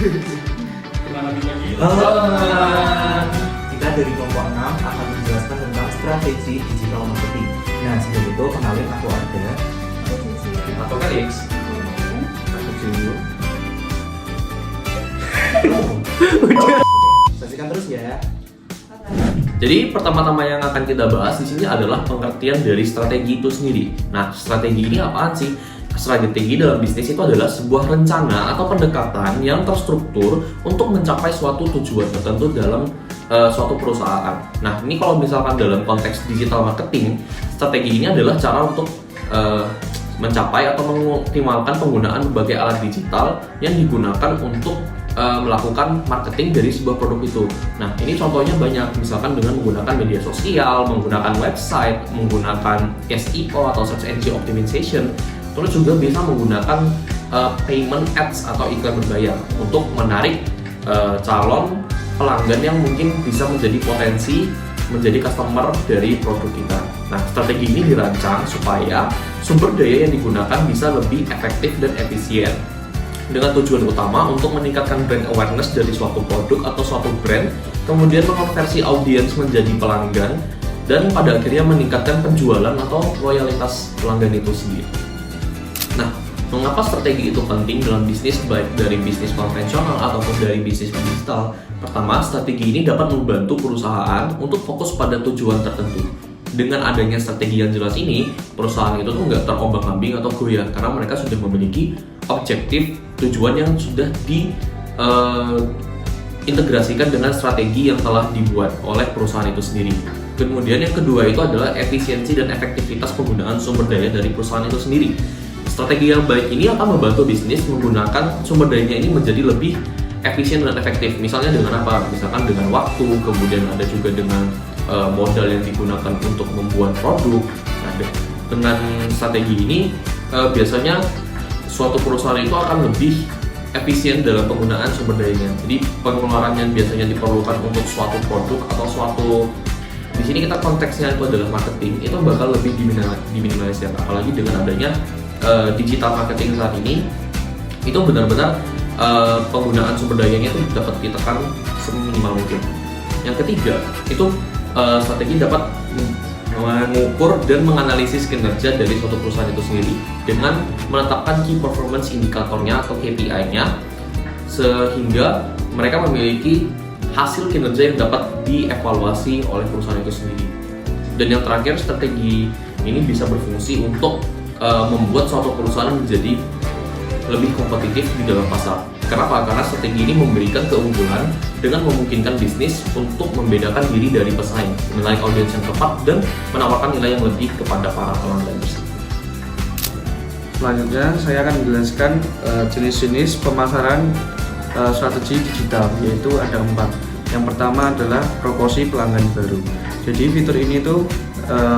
Halo, kita dari kelompok 6 akan menjelaskan tentang strategi digital marketing. Nah, sebelum itu kenalin aku Arda, Aku Felix. aku Jiwo. Saksikan terus ya. Jadi pertama-tama yang akan kita bahas di sini adalah pengertian dari strategi itu sendiri. Nah, strategi ini apaan sih? Strategi dalam bisnis itu adalah sebuah rencana atau pendekatan yang terstruktur untuk mencapai suatu tujuan tertentu dalam suatu perusahaan. Nah, ini kalau misalkan dalam konteks digital marketing, strategi ini adalah cara untuk mencapai atau mengoptimalkan penggunaan berbagai alat digital yang digunakan untuk melakukan marketing dari sebuah produk itu. Nah, ini contohnya banyak, misalkan dengan menggunakan media sosial, menggunakan website, menggunakan SEO atau search engine optimization, terus juga bisa menggunakan payment ads atau iklan berbayar untuk menarik calon pelanggan yang mungkin bisa menjadi potensi menjadi customer dari produk kita. Nah, strategi ini dirancang supaya sumber daya yang digunakan bisa lebih efektif dan efisien, dengan tujuan utama untuk meningkatkan brand awareness dari suatu produk atau suatu brand, kemudian mengonversi audiens menjadi pelanggan, dan pada akhirnya meningkatkan penjualan atau loyalitas pelanggan itu sendiri. Nah, mengapa strategi itu penting dalam bisnis, baik dari bisnis konvensional ataupun dari bisnis digital? Pertama, strategi ini dapat membantu perusahaan untuk fokus pada tujuan tertentu. Dengan adanya strategi yang jelas ini, perusahaan itu tuh nggak terombang-ambing atau goyah karena mereka sudah memiliki objektif tujuan yang sudah diintegrasikan dengan strategi yang telah dibuat oleh perusahaan itu sendiri. Kemudian yang kedua itu adalah efisiensi dan efektivitas penggunaan sumber daya dari perusahaan itu sendiri. Strategi yang baik ini akan membantu bisnis menggunakan sumber dayanya ini menjadi lebih efisien dan efektif. Misalnya dengan apa? Misalkan dengan waktu, kemudian ada juga dengan modal yang digunakan untuk membuat produk. Nah, dengan strategi ini biasanya suatu perusahaan itu akan lebih efisien dalam penggunaan sumber dayanya. Jadi pengeluaran yang biasanya diperlukan untuk suatu produk atau suatu, di sini kita konteksnya itu adalah marketing, itu bakal lebih diminimalisir. Apalagi dengan adanya digital marketing saat ini, itu benar-benar penggunaan sumber dayanya itu dapat ditekan seminimal mungkin. Yang ketiga itu strategi dapat mengukur dan menganalisis kinerja dari suatu perusahaan itu sendiri dengan menetapkan key performance indikatornya atau KPI-nya, sehingga mereka memiliki hasil kinerja yang dapat dievaluasi oleh perusahaan itu sendiri. Dan yang terakhir, strategi ini bisa berfungsi untuk membuat suatu perusahaan menjadi lebih kompetitif di dalam pasar. Kenapa? Karena strategi ini memberikan keunggulan dengan memungkinkan bisnis untuk membedakan diri dari pesaing, menarik audiens yang tepat, dan menawarkan nilai yang lebih kepada para pelanggan tersebut. Selanjutnya saya akan menjelaskan jenis-jenis pemasaran strategi digital, yaitu ada 4. Yang pertama adalah promosi pelanggan baru. Jadi fitur ini tuh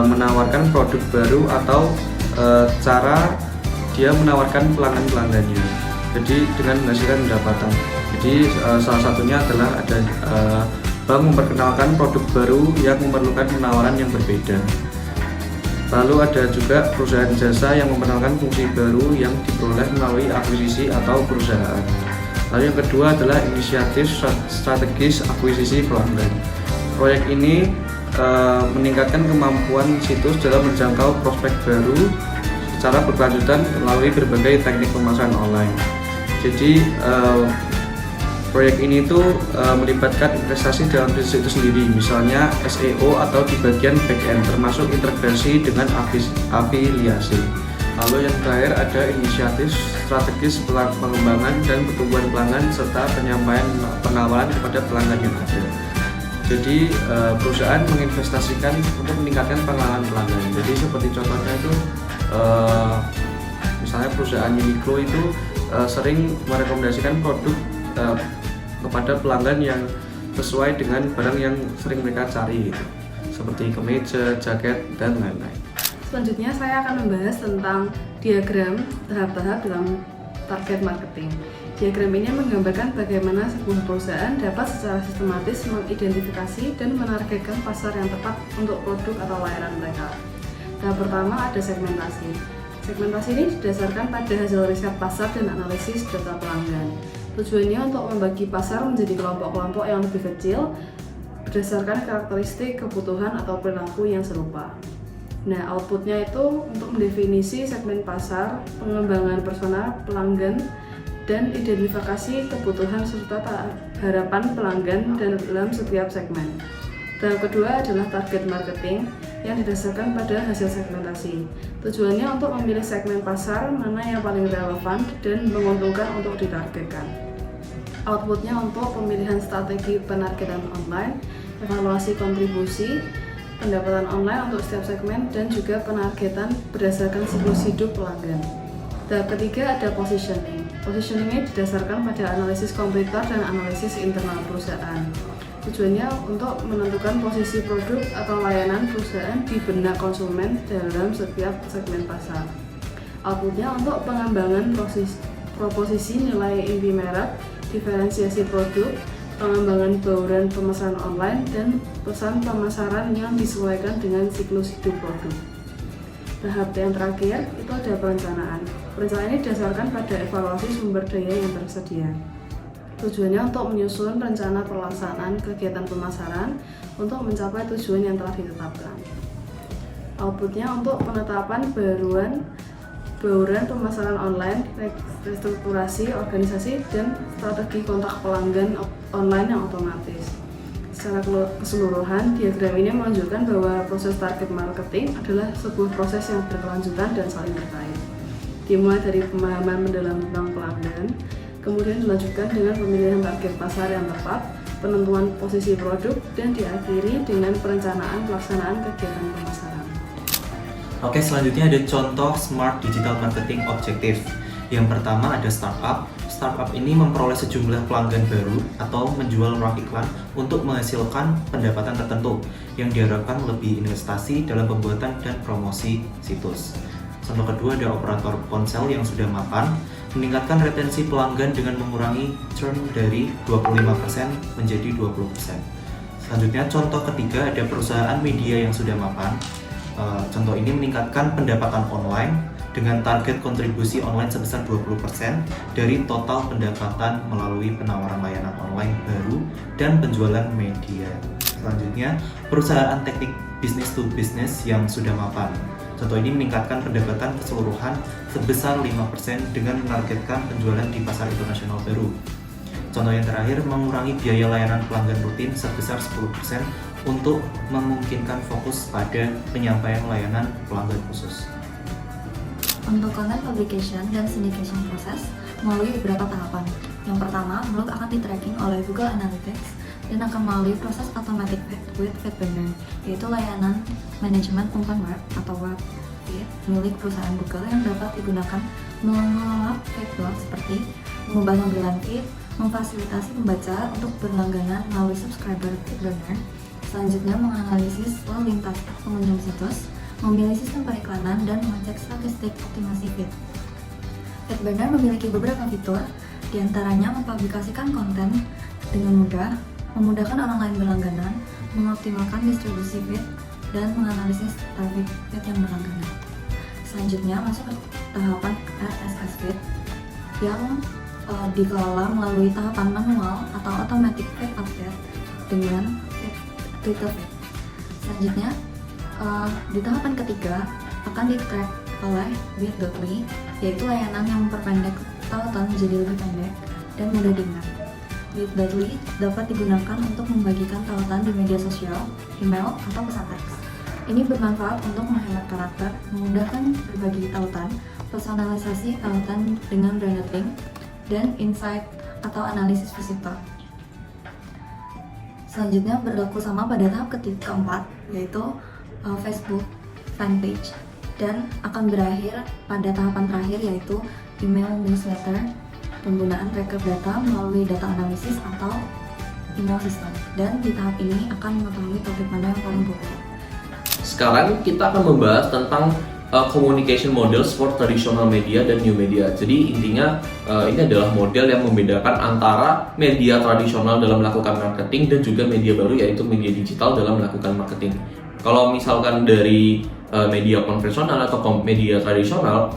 menawarkan produk baru atau cara dia menawarkan pelanggan-pelanggannya. Jadi dengan menghasilkan pendapatan. Jadi salah satunya adalah ada bank memperkenalkan produk baru yang memerlukan penawaran yang berbeda. Lalu ada juga perusahaan jasa yang memperkenalkan fungsi baru yang diperoleh melalui akuisisi atau perusahaan. Lalu yang kedua adalah inisiatif strategis akuisisi pelanggan. Proyek ini meningkatkan kemampuan situs dalam menjangkau prospek baru secara berkelanjutan melalui berbagai teknik pemasaran online. Jadi proyek ini tuh melibatkan investasi dalam bisnis itu sendiri, misalnya SEO atau di bagian back-end, termasuk integrasi dengan afiliasi. Lalu yang terakhir ada inisiatif strategis pengembangan dan pertumbuhan pelanggan serta penyampaian penawaran kepada pelanggan yang ada. Jadi perusahaan menginvestasikan untuk meningkatkan pengalaman pelanggan. Jadi seperti contohnya itu misalnya perusahaan Uniqlo itu sering merekomendasikan produk kepada pelanggan yang sesuai dengan barang yang sering mereka cari, gitu. Seperti kemeja, jaket, dan lain-lain. Selanjutnya saya akan membahas tentang diagram tahap-tahap dalam target marketing. Diagram ini menggambarkan bagaimana sebuah perusahaan dapat secara sistematis mengidentifikasi dan menargetkan pasar yang tepat untuk produk atau layanan mereka. Tahap pertama ada segmentasi. Segmentasi ini didasarkan pada hasil riset pasar dan analisis data pelanggan. Tujuannya untuk membagi pasar menjadi kelompok-kelompok yang lebih kecil berdasarkan karakteristik, kebutuhan, atau perilaku yang serupa. Nah, outputnya itu untuk mendefinisi segmen pasar, pengembangan persona pelanggan, dan identifikasi kebutuhan serta harapan pelanggan dalam setiap segmen. Tahap kedua adalah target marketing yang didasarkan pada hasil segmentasi. Tujuannya untuk memilih segmen pasar mana yang paling relevan dan menguntungkan untuk ditargetkan. Outputnya untuk pemilihan strategi penargetan online, evaluasi kontribusi, pendapatan online untuk setiap segmen, dan juga penargetan berdasarkan siklus hidup pelanggan. Tahap ketiga ada positioning. Positioning ini didasarkan pada analisis kompetitor dan analisis internal perusahaan. Tujuannya untuk menentukan posisi produk atau layanan perusahaan di benak konsumen dalam setiap segmen pasar. Outputnya untuk pengembangan proposisi nilai inti merek, diferensiasi produk, pengembangan bauran pemesanan online, dan pesan pemasaran yang disesuaikan dengan siklus hidup produk. Tahap yang terakhir itu ada perencanaan. Perencanaan ini didasarkan pada evaluasi sumber daya yang tersedia. Tujuannya untuk menyusun rencana pelaksanaan kegiatan pemasaran untuk mencapai tujuan yang telah ditetapkan. Outputnya untuk penetapan bauran pemasaran online, restrukturasi organisasi, dan strategi kontak pelanggan online yang otomatis. Secara keseluruhan, diagram ini menunjukkan bahwa proses target marketing adalah sebuah proses yang berkelanjutan dan saling terkait. Dimulai dari pemahaman mendalam tentang pelanggan, kemudian dilanjutkan dengan pemilihan target pasar yang tepat, penentuan posisi produk, dan diakhiri dengan perencanaan pelaksanaan kegiatan pemasaran. Oke, selanjutnya ada contoh Smart Digital Marketing Objective. Yang pertama ada startup. Startup ini memperoleh sejumlah pelanggan baru atau menjual ruang iklan untuk menghasilkan pendapatan tertentu yang diharapkan lebih investasi dalam pembuatan dan promosi situs. Contoh kedua ada operator ponsel yang sudah mapan, meningkatkan retensi pelanggan dengan mengurangi churn dari 25% menjadi 20%. Selanjutnya contoh ketiga ada perusahaan media yang sudah mapan. Contoh ini meningkatkan pendapatan online dengan target kontribusi online sebesar 20% dari total pendapatan melalui penawaran layanan online baru dan penjualan media. Selanjutnya, perusahaan teknik business to business yang sudah mapan. Contoh ini meningkatkan pendapatan keseluruhan sebesar 5% dengan menargetkan penjualan di pasar internasional baru. Contoh yang terakhir, mengurangi biaya layanan pelanggan rutin sebesar 10% untuk memungkinkan fokus pada penyampaian layanan pelanggan khusus. Untuk content publication dan syndication proses melalui beberapa tahapan. Yang pertama, blog akan di-tracking oleh Google Analytics dan akan melalui proses automatic with FeedBurner, yaitu layanan manajemen umpan web atau web feed milik perusahaan Google yang dapat digunakan mengelola feed blog seperti mengubah tampilan feed, memfasilitasi pembaca untuk berlangganan melalui subscriber FeedBurner. Selanjutnya, menganalisis lalu lintas pengunjung situs, memilih sistem periklanan, dan mengecek statistik optimasi feed. FeedBurner memiliki beberapa fitur, diantaranya mempublikasikan konten dengan mudah, memudahkan orang lain berlangganan, mengoptimalkan distribusi feed, dan menganalisis traffic feed yang berlangganan. Selanjutnya, masuk ke tahapan RSS feed yang dikelola melalui tahapan manual atau automatic feed update dengan Twitter feed. Selanjutnya, di tahapan ketiga akan di-track oleh bit.ly, yaitu layanan yang memperpendek tautan menjadi lebih pendek dan mudah diingat. Bit.ly dapat digunakan untuk membagikan tautan di media sosial, email, atau pesan teks. Ini bermanfaat untuk menghemat karakter, memudahkan berbagi tautan, personalisasi tautan dengan branded link, dan insight atau analisis visitor. Selanjutnya berlaku sama pada tahap keempat, yaitu Facebook fanpage, dan akan berakhir pada tahapan terakhir, yaitu email newsletter, penggunaan record data melalui data analisis atau email system, dan di tahap ini akan mengetahui topik mana yang paling populer. Sekarang kita akan membahas tentang communication models for traditional media dan new media. Jadi intinya ini adalah model yang membedakan antara media tradisional dalam melakukan marketing dan juga media baru, yaitu media digital dalam melakukan marketing. Kalau misalkan dari media konvensional atau media tradisional,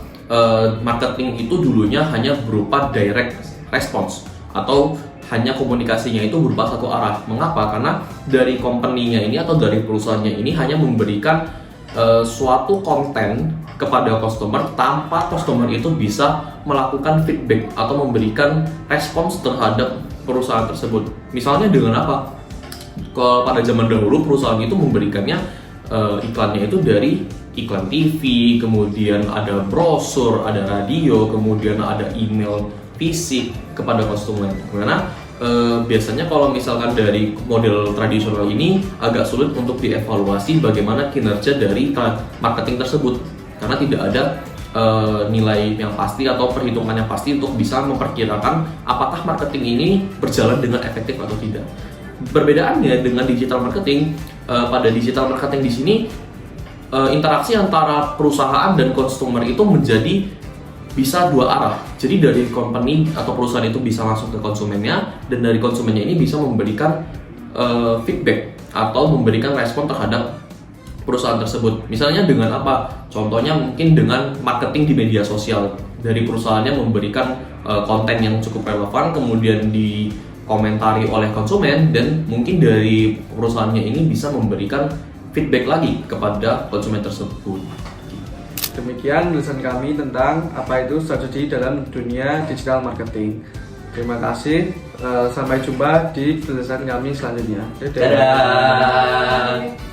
marketing itu dulunya hanya berupa direct response atau hanya komunikasinya itu berupa satu arah. Mengapa? Karena dari company-nya ini atau dari perusahaannya ini hanya memberikan suatu konten kepada customer tanpa customer itu bisa melakukan feedback atau memberikan respons terhadap perusahaan tersebut. Misalnya dengan apa? Kalau pada zaman dahulu perusahaan itu memberikannya iklannya itu dari iklan TV, kemudian ada brosur, ada radio, kemudian ada email fisik kepada konsumen. Karena biasanya kalau misalkan dari model tradisional ini agak sulit untuk dievaluasi bagaimana kinerja dari marketing tersebut, karena tidak ada nilai yang pasti atau perhitungan yang pasti untuk bisa memperkirakan apakah marketing ini berjalan dengan efektif atau tidak. Perbedaannya dengan digital marketing, pada digital marketing di sini interaksi antara perusahaan dan consumer itu menjadi bisa dua arah. Jadi dari company atau perusahaan itu bisa langsung ke konsumennya, dan dari konsumennya ini bisa memberikan feedback atau memberikan respon terhadap perusahaan tersebut. Misalnya dengan apa? Contohnya mungkin dengan marketing di media sosial. Dari perusahaannya memberikan konten yang cukup relevan, kemudian dikomentari oleh konsumen, dan mungkin dari perusahaannya ini bisa memberikan feedback lagi kepada konsumen tersebut. Demikian tulisan kami tentang apa itu strategi dalam dunia digital marketing. Terima kasih, sampai jumpa di tulisan kami selanjutnya. Dadah. Dadah.